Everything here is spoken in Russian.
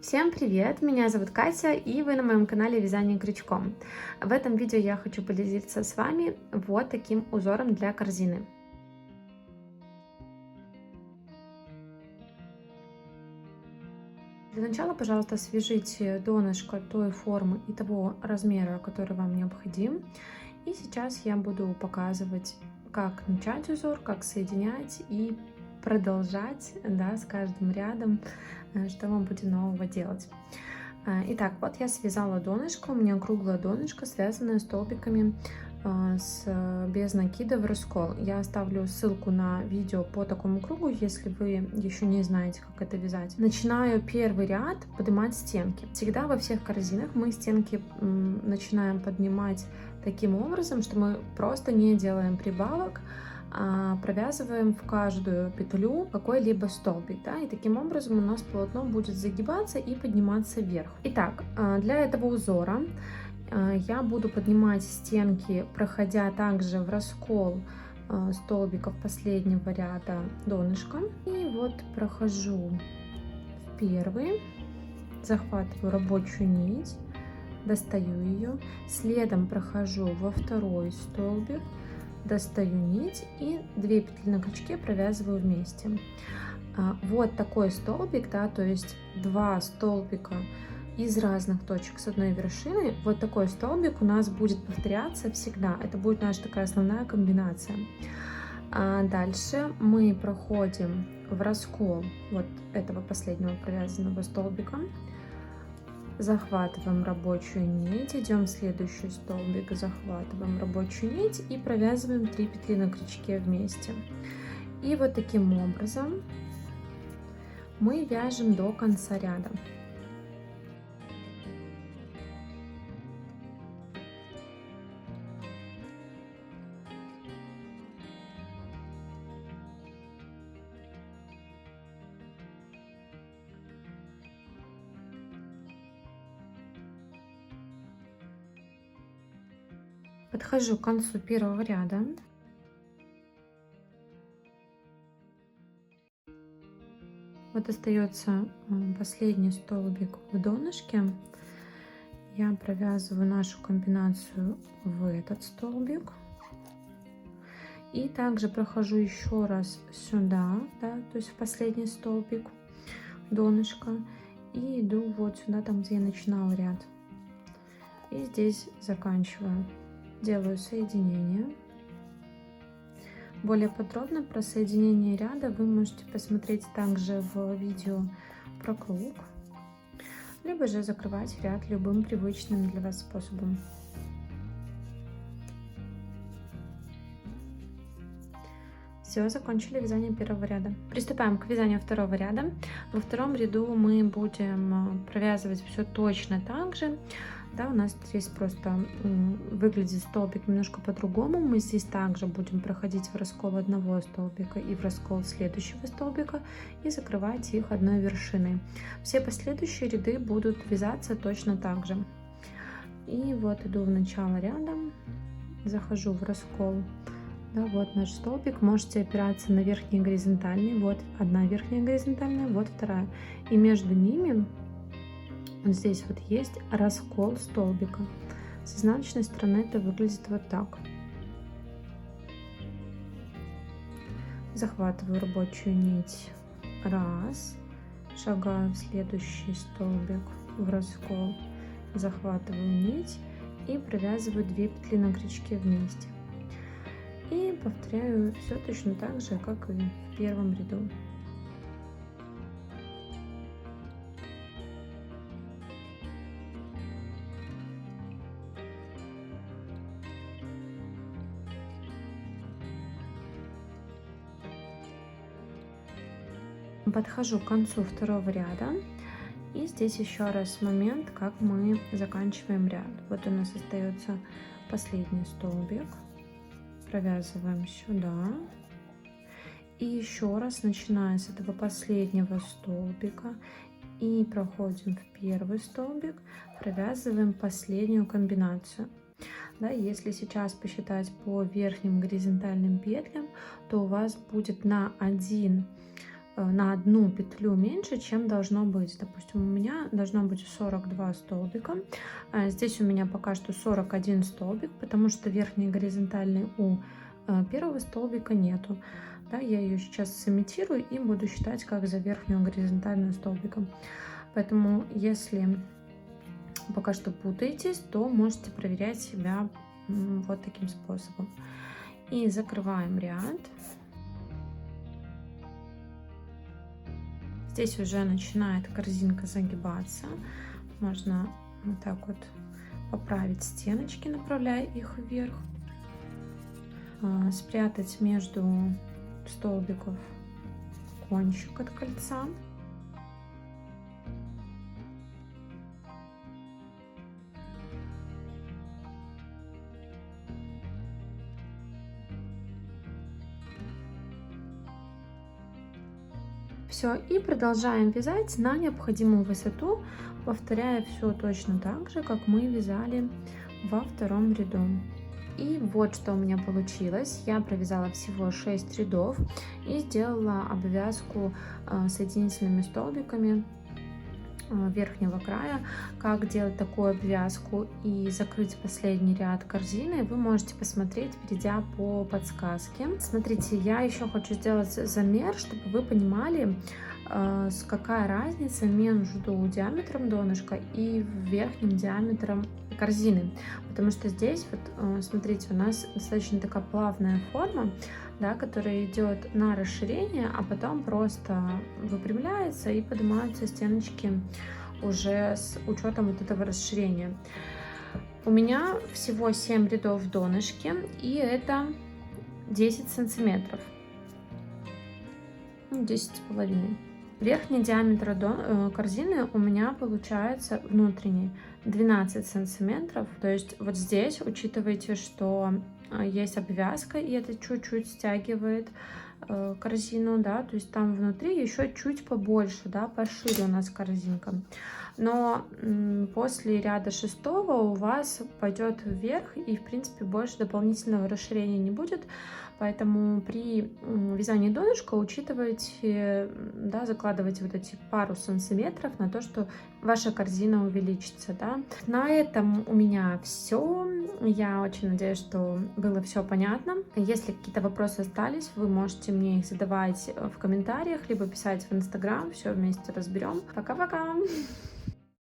Всем привет! Меня зовут Катя, и вы на моем канале Вязание крючком. В этом видео я хочу поделиться с вами вот таким узором для корзины. Для начала, пожалуйста, свяжите донышко той формы и того размера, который вам необходим. И сейчас я буду показывать, как начать узор, как соединять и продолжать, да, с каждым рядом, что мы будем нового делать. Итак, вот я связала донышко, у меня круглое донышко, связанное столбиками без накида в раскол. Я оставлю ссылку на видео по такому кругу, если вы еще не знаете, как это вязать. Начинаю первый ряд поднимать стенки. Всегда во всех корзинах мы стенки начинаем поднимать таким образом, что мы просто не делаем прибавок, а провязываем в каждую петлю какой-либо столбик, да, и таким образом у нас полотно будет загибаться и подниматься вверх. Итак, для этого узора я буду поднимать стенки, проходя также в раскол столбиков последнего ряда донышка. И вот прохожу в первый, захватываю рабочую нить, достаю ее, следом прохожу во второй столбик, достаю нить и 2 петли на крючке провязываю вместе. Вот такой столбик, да, то есть 2 столбика из разных точек с одной вершины. Вот такой столбик у нас будет повторяться всегда. Это будет наша такая основная комбинация. Дальше мы проходим в раскол вот этого последнего провязанного столбика. Захватываем рабочую нить, идем в следующий столбик, захватываем рабочую нить и провязываем 3 петли на крючке вместе. И вот таким образом мы вяжем до конца ряда. Подхожу к концу первого ряда. Вот остается последний столбик в донышке. Я провязываю нашу комбинацию в этот столбик. И также прохожу еще раз сюда, да, то есть в последний столбик донышка. И иду вот сюда, там, где я начинала ряд. И здесь заканчиваю. Делаю соединение. Более подробно про соединение ряда вы можете посмотреть также в видео про круг, либо же закрывать ряд любым привычным для вас способом. Все, закончили вязание первого ряда. Приступаем к вязанию второго ряда. Во втором ряду мы будем провязывать все точно так же. Да, у нас здесь просто выглядит столбик немножко по-другому. Мы здесь также будем проходить в раскол одного столбика и в раскол следующего столбика и закрывать их одной вершиной. Все последующие ряды будут вязаться точно так же. И вот иду в начало ряда, захожу в раскол. Да, вот наш столбик. Можете опираться на верхний горизонтальный. Вот одна верхняя горизонтальная, вот вторая. И между ними вот здесь вот есть раскол столбика. С изнаночной стороны это выглядит вот так. Захватываю рабочую нить. Раз. Шагаю в следующий столбик в раскол. Захватываю нить и провязываю 2 петли на крючке вместе. И повторяю все точно так же, как и в первом ряду. Подхожу к концу второго ряда. И здесь еще раз момент, как мы заканчиваем ряд. Вот у нас остается последний столбик. Провязываем сюда. И еще раз, начиная с этого последнего столбика и проходим в первый столбик, провязываем последнюю комбинацию. Да, если сейчас посчитать по верхним горизонтальным петлям, то у вас будет на один на одну петлю меньше, чем должно быть. Допустим, у меня должно быть 42 столбика. Здесь у меня пока что 41 столбик, потому что верхней горизонтальной у первого столбика нету. Да, я ее сейчас сымитирую и буду считать как за верхнюю горизонтальную столбиком. Поэтому, если пока что путаетесь, то можете проверять себя вот таким способом. И закрываем ряд. Здесь уже начинает корзинка загибаться. Можно вот так вот поправить стеночки, направляя их вверх. Спрятать между столбиков кончик от кольца. Все, и продолжаем вязать на необходимую высоту, повторяя все точно так же, как мы вязали во втором ряду. И вот что у меня получилось. Я провязала всего 6 рядов и сделала обвязку соединительными столбиками верхнего края. Как делать такую обвязку и закрыть последний ряд корзины, вы можете посмотреть, перейдя по подсказке. Смотрите, я еще хочу сделать замер, чтобы вы понимали, какая разница между диаметром донышка и верхним диаметром корзины. Потому что здесь, вот смотрите, у нас достаточно такая плавная форма, да, которая идет на расширение, а потом просто выпрямляется и поднимаются стеночки уже с учетом вот этого расширения. У меня всего 7 рядов в донышке, и это 10 сантиметров, 10,5. Верхний диаметр корзины у меня получается внутренний 12 сантиметров. То есть вот здесь учитывайте, что есть обвязка, и это чуть-чуть стягивает корзину, да, то есть там внутри еще чуть побольше, да, пошире у нас корзинка. Но после ряда 6 у вас пойдет вверх, и в принципе больше дополнительного расширения не будет. Поэтому при вязании донышка учитывайте, да, закладывайте вот эти пару сантиметров на то, что ваша корзина увеличится, да. На этом у меня все. Я очень надеюсь, что было все понятно. Если какие-то вопросы остались, вы можете мне их задавать в комментариях, либо писать в Инстаграм. Все вместе разберем. Пока-пока!